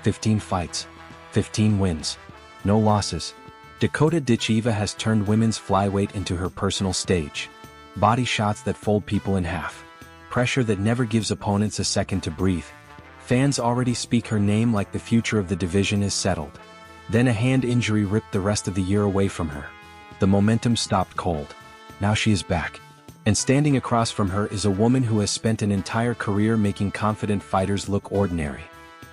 15 fights, 15 wins, no losses. Dakota Ditcheva has turned women's flyweight into her personal stage. Body shots that fold people in half. Pressure that never gives opponents a second to breathe. Fans already speak her name like the future of the division is settled. Then a hand injury ripped the rest of the year away from her. The momentum stopped cold. Now she is back. And standing across from her is a woman who has spent an entire career making confident fighters look ordinary.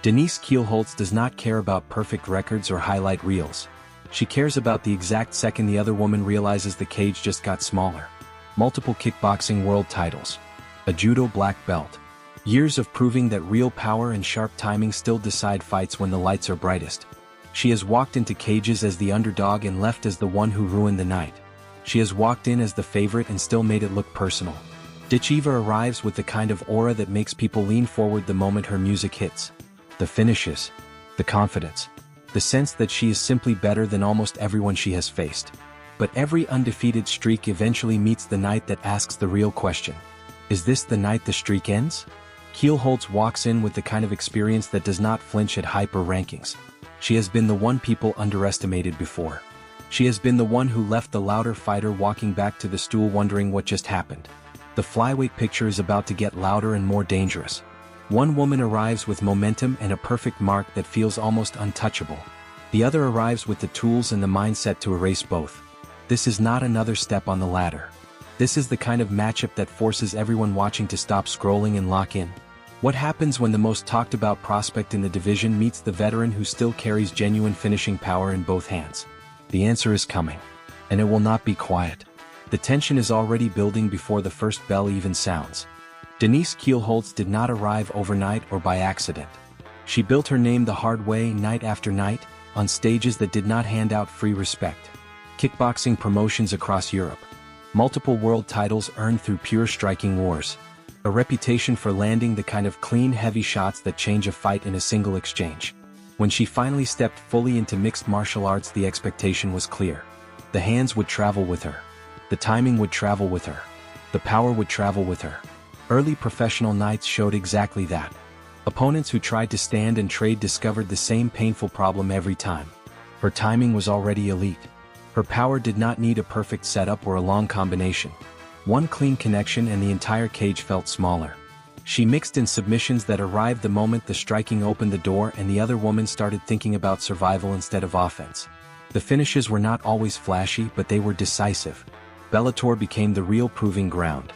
Denise Kielholtz does not care about perfect records or highlight reels. She cares about the exact second the other woman realizes the cage just got smaller. Multiple kickboxing world titles. A judo black belt. Years of proving that real power and sharp timing still decide fights when the lights are brightest. She has walked into cages as the underdog and left as the one who ruined the night. She has walked in as the favorite and still made it look personal. Ditcheva arrives with the kind of aura that makes people lean forward the moment her music hits. The finishes. The confidence. The sense that she is simply better than almost everyone she has faced. But every undefeated streak eventually meets the night that asks the real question. Is this the night the streak ends? Kielholtz walks in with the kind of experience that does not flinch at hype or rankings. She has been the one people underestimated before. She has been the one who left the louder fighter walking back to the stool wondering what just happened. The flyweight picture is about to get louder and more dangerous. One woman arrives with momentum and a perfect mark that feels almost untouchable. The other arrives with the tools and the mindset to erase both. This is not another step on the ladder. This is the kind of matchup that forces everyone watching to stop scrolling and lock in. What happens when the most talked about prospect in the division meets the veteran who still carries genuine finishing power in both hands? The answer is coming. And it will not be quiet. The tension is already building before the first bell even sounds. Denise Kielholtz did not arrive overnight or by accident. She built her name the hard way night after night, on stages that did not hand out free respect. Kickboxing promotions across Europe. Multiple world titles earned through pure striking wars. A reputation for landing the kind of clean, heavy shots that change a fight in a single exchange. When she finally stepped fully into mixed martial arts, the expectation was clear. The hands would travel with her. The timing would travel with her. The power would travel with her. Early professional nights showed exactly that. Opponents who tried to stand and trade discovered the same painful problem every time. Her timing was already elite. Her power did not need a perfect setup or a long combination. One clean connection and the entire cage felt smaller. She mixed in submissions that arrived the moment the striking opened the door and the other woman started thinking about survival instead of offense. The finishes were not always flashy, but they were decisive. Bellator became the real proving ground.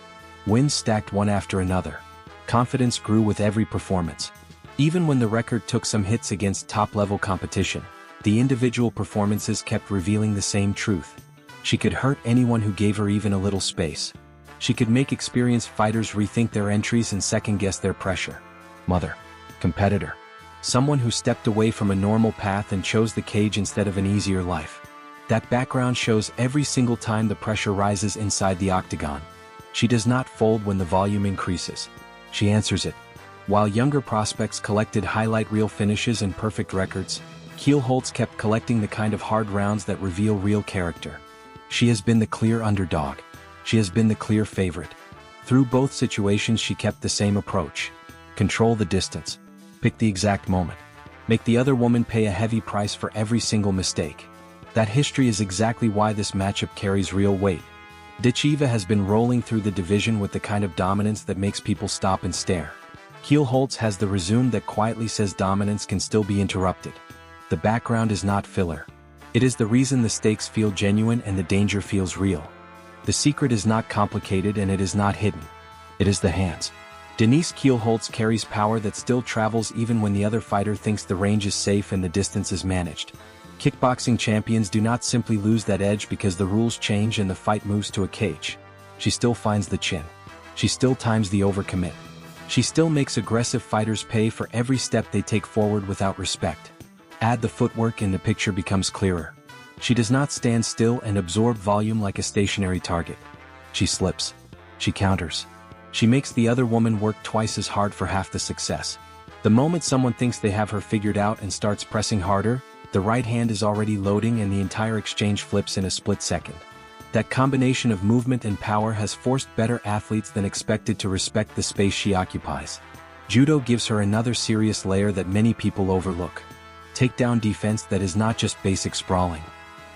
Wins stacked one after another. Confidence grew with every performance. Even when the record took some hits against top-level competition, the individual performances kept revealing the same truth. She could hurt anyone who gave her even a little space. She could make experienced fighters rethink their entries and second-guess their pressure. Mother. Competitor. Someone who stepped away from a normal path and chose the cage instead of an easier life. That background shows every single time the pressure rises inside the octagon. She does not fold when the volume increases. She answers it. While younger prospects collected highlight reel finishes and perfect records, Kielholtz kept collecting the kind of hard rounds that reveal real character. She has been the clear underdog. She has been the clear favorite. Through both situations she kept the same approach. Control the distance. Pick the exact moment. Make the other woman pay a heavy price for every single mistake. That history is exactly why this matchup carries real weight. Ditcheva has been rolling through the division with the kind of dominance that makes people stop and stare. Kielholtz has the resume that quietly says dominance can still be interrupted. The background is not filler. It is the reason the stakes feel genuine and the danger feels real. The secret is not complicated and it is not hidden. It is the hands. Denise Kielholtz carries power that still travels even when the other fighter thinks the range is safe and the distance is managed. Kickboxing champions do not simply lose that edge because the rules change and the fight moves to a cage. She still finds the chin. She still times the overcommit. She still makes aggressive fighters pay for every step they take forward without respect. Add the footwork and the picture becomes clearer. She does not stand still and absorb volume like a stationary target. She slips. She counters. She makes the other woman work twice as hard for half the success. The moment someone thinks they have her figured out and starts pressing harder, the right hand is already loading and the entire exchange flips in a split second. That combination of movement and power has forced better athletes than expected to respect the space she occupies. Judo gives her another serious layer that many people overlook. Takedown defense that is not just basic sprawling.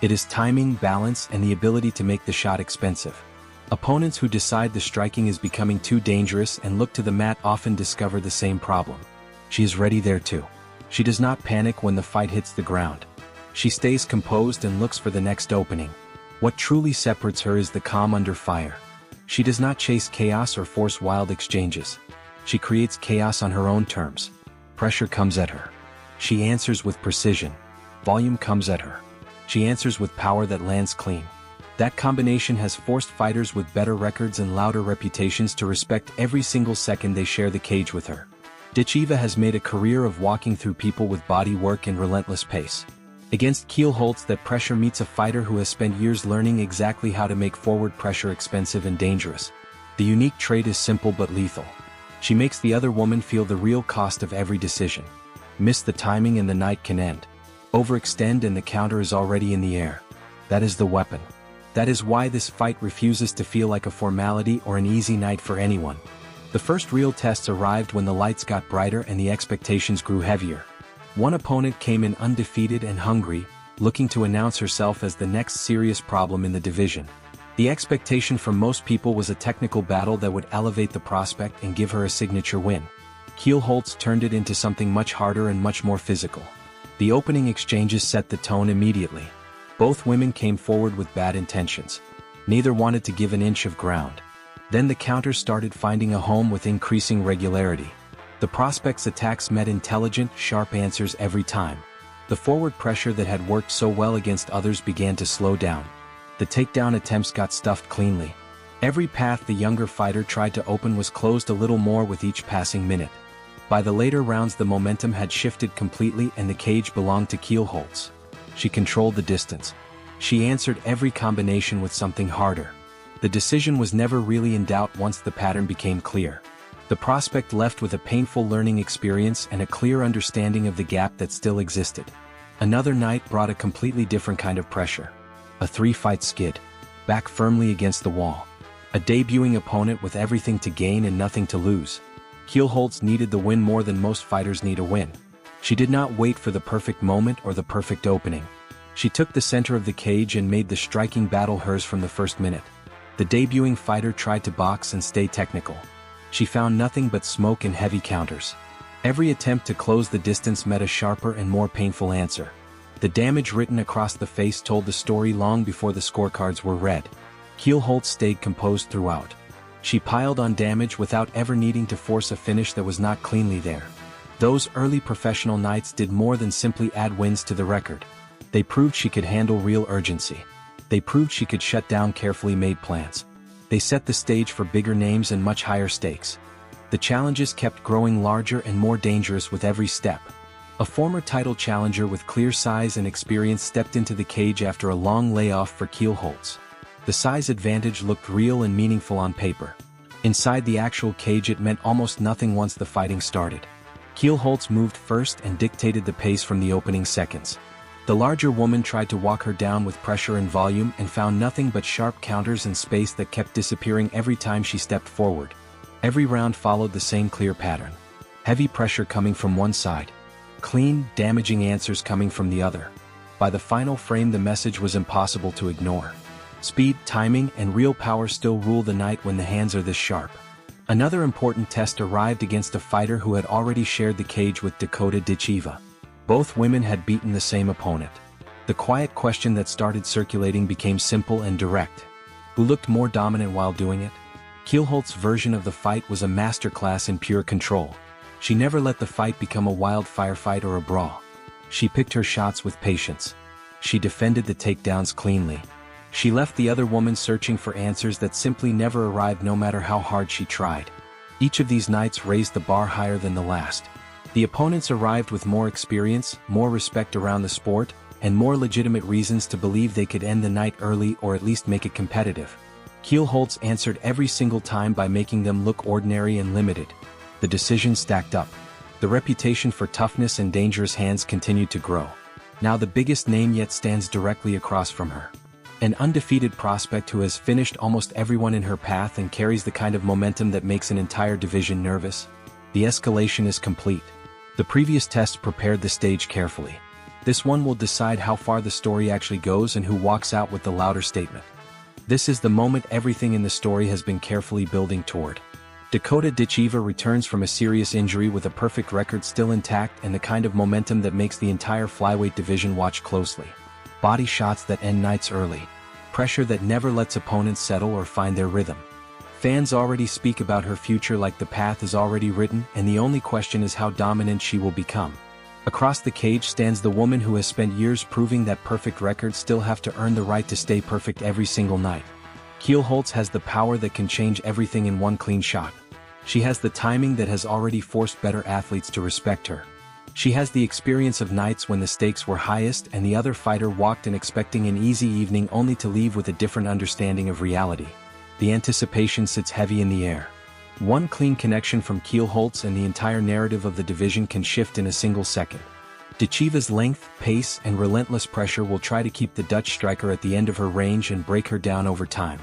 It is timing, balance, and the ability to make the shot expensive. Opponents who decide the striking is becoming too dangerous and look to the mat often discover the same problem. She is ready there too. She does not panic when the fight hits the ground. She stays composed and looks for the next opening. What truly separates her is the calm under fire. She does not chase chaos or force wild exchanges. She creates chaos on her own terms. Pressure comes at her. She answers with precision. Volume comes at her. She answers with power that lands clean. That combination has forced fighters with better records and louder reputations to respect every single second they share the cage with her. Ditcheva has made a career of walking through people with body work and relentless pace. Against Kielholtz, that pressure meets a fighter who has spent years learning exactly how to make forward pressure expensive and dangerous. The unique trait is simple but lethal. She makes the other woman feel the real cost of every decision. Miss the timing and the night can end. Overextend and the counter is already in the air. That is the weapon. That is why this fight refuses to feel like a formality or an easy night for anyone. The first real tests arrived when the lights got brighter and the expectations grew heavier. One opponent came in undefeated and hungry, looking to announce herself as the next serious problem in the division. The expectation from most people was a technical battle that would elevate the prospect and give her a signature win. Kielholtz turned it into something much harder and much more physical. The opening exchanges set the tone immediately. Both women came forward with bad intentions. Neither wanted to give an inch of ground. Then the counters started finding a home with increasing regularity. The prospect's attacks met intelligent, sharp answers every time. The forward pressure that had worked so well against others began to slow down. The takedown attempts got stuffed cleanly. Every path the younger fighter tried to open was closed a little more with each passing minute. By the later rounds, the momentum had shifted completely and the cage belonged to Kielholtz. She controlled the distance. She answered every combination with something harder. The decision was never really in doubt once the pattern became clear. The prospect left with a painful learning experience and a clear understanding of the gap that still existed. Another night brought a completely different kind of pressure. A 3-fight skid. Back firmly against the wall. A debuting opponent with everything to gain and nothing to lose. Kielholtz needed the win more than most fighters need a win. She did not wait for the perfect moment or the perfect opening. She took the center of the cage and made the striking battle hers from the first minute. The debuting fighter tried to box and stay technical. She found nothing but smoke and heavy counters. Every attempt to close the distance met a sharper and more painful answer. The damage written across the face told the story long before the scorecards were read. Kielholtz stayed composed throughout. She piled on damage without ever needing to force a finish that was not cleanly there. Those early professional nights did more than simply add wins to the record. They proved she could handle real urgency. They proved she could shut down carefully made plans. They set the stage for bigger names and much higher stakes. The challenges kept growing larger and more dangerous with every step. A former title challenger with clear size and experience stepped into the cage after a long layoff for Kielholtz. The size advantage looked real and meaningful on paper. Inside the actual cage, it meant almost nothing once the fighting started. Kielholtz moved first and dictated the pace from the opening seconds. The larger woman tried to walk her down with pressure and volume and found nothing but sharp counters and space that kept disappearing every time she stepped forward. Every round followed the same clear pattern. Heavy pressure coming from one side. Clean, damaging answers coming from the other. By the final frame, the message was impossible to ignore. Speed, timing, and real power still rule the night when the hands are this sharp. Another important test arrived against a fighter who had already shared the cage with Dakota Ditcheva. Both women had beaten the same opponent. The quiet question that started circulating became simple and direct. Who looked more dominant while doing it? Kielholtz's version of the fight was a masterclass in pure control. She never let the fight become a wild firefight or a brawl. She picked her shots with patience. She defended the takedowns cleanly. She left the other woman searching for answers that simply never arrived no matter how hard she tried. Each of these nights raised the bar higher than the last. The opponents arrived with more experience, more respect around the sport, and more legitimate reasons to believe they could end the night early or at least make it competitive. Kielholtz answered every single time by making them look ordinary and limited. The decisions stacked up. The reputation for toughness and dangerous hands continued to grow. Now the biggest name yet stands directly across from her. An undefeated prospect who has finished almost everyone in her path and carries the kind of momentum that makes an entire division nervous. The escalation is complete. The previous test prepared the stage carefully. This one will decide how far the story actually goes and who walks out with the louder statement. This is the moment everything in the story has been carefully building toward. Dakota Ditcheva returns from a serious injury with a perfect record still intact and the kind of momentum that makes the entire flyweight division watch closely. Body shots that end nights early. Pressure that never lets opponents settle or find their rhythm. Fans already speak about her future like the path is already written, and the only question is how dominant she will become. Across the cage stands the woman who has spent years proving that perfect records still have to earn the right to stay perfect every single night. Kielholtz has the power that can change everything in one clean shot. She has the timing that has already forced better athletes to respect her. She has the experience of nights when the stakes were highest and the other fighter walked in expecting an easy evening only to leave with a different understanding of reality. The anticipation sits heavy in the air. One clean connection from Kielholtz and the entire narrative of the division can shift in a single second. Ditcheva's length, pace, and relentless pressure will try to keep the Dutch striker at the end of her range and break her down over time.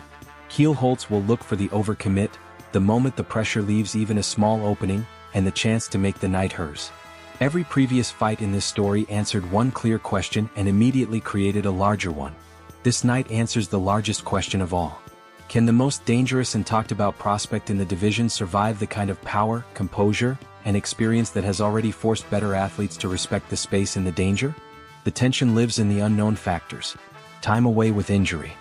Kielholtz will look for the overcommit, the moment the pressure leaves even a small opening, and the chance to make the night hers. Every previous fight in this story answered one clear question and immediately created a larger one. This night answers the largest question of all. Can the most dangerous and talked about prospect in the division survive the kind of power, composure, and experience that has already forced better athletes to respect the space and the danger? The tension lives in the unknown factors. Time away with injury.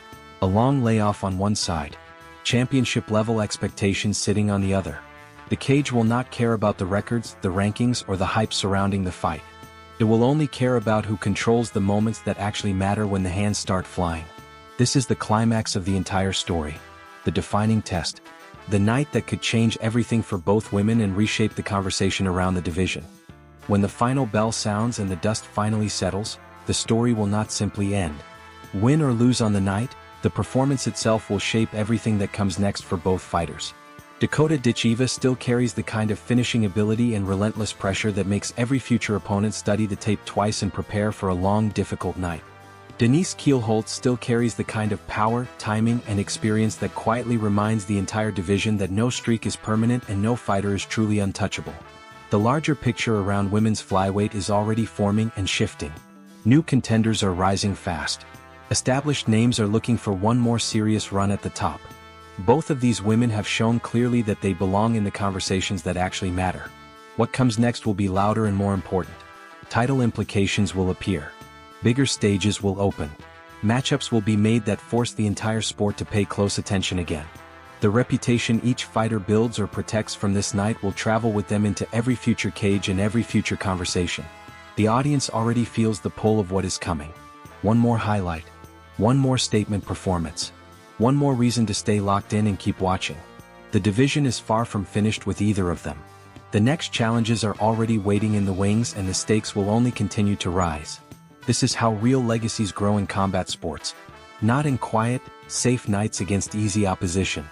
A long layoff on one side. Championship-level expectations sitting on the other. The cage will not care about the records, the rankings, or the hype surrounding the fight. It will only care about who controls the moments that actually matter when the hands start flying. This is the climax of the entire story. The defining test. The night that could change everything for both women and reshape the conversation around the division. When the final bell sounds and the dust finally settles, the story will not simply end. Win or lose on the night, the performance itself will shape everything that comes next for both fighters. Dakota Ditcheva still carries the kind of finishing ability and relentless pressure that makes every future opponent study the tape twice and prepare for a long, difficult night. Denise Kielholtz still carries the kind of power, timing, and experience that quietly reminds the entire division that no streak is permanent and no fighter is truly untouchable. The larger picture around women's flyweight is already forming and shifting. New contenders are rising fast. Established names are looking for one more serious run at the top. Both of these women have shown clearly that they belong in the conversations that actually matter. What comes next will be louder and more important. Title implications will appear. Bigger stages will open. Matchups will be made that force the entire sport to pay close attention again. The reputation each fighter builds or protects from this night will travel with them into every future cage and every future conversation. The audience already feels the pull of what is coming. One more highlight. One more statement performance. One more reason to stay locked in and keep watching. The division is far from finished with either of them. The next challenges are already waiting in the wings and the stakes will only continue to rise. This is how real legacies grow in combat sports. Not in quiet, safe nights against easy opposition.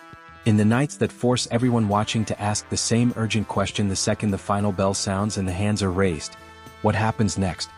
In the nights that force everyone watching to ask the same urgent question the second the final bell sounds and the hands are raised. What happens next?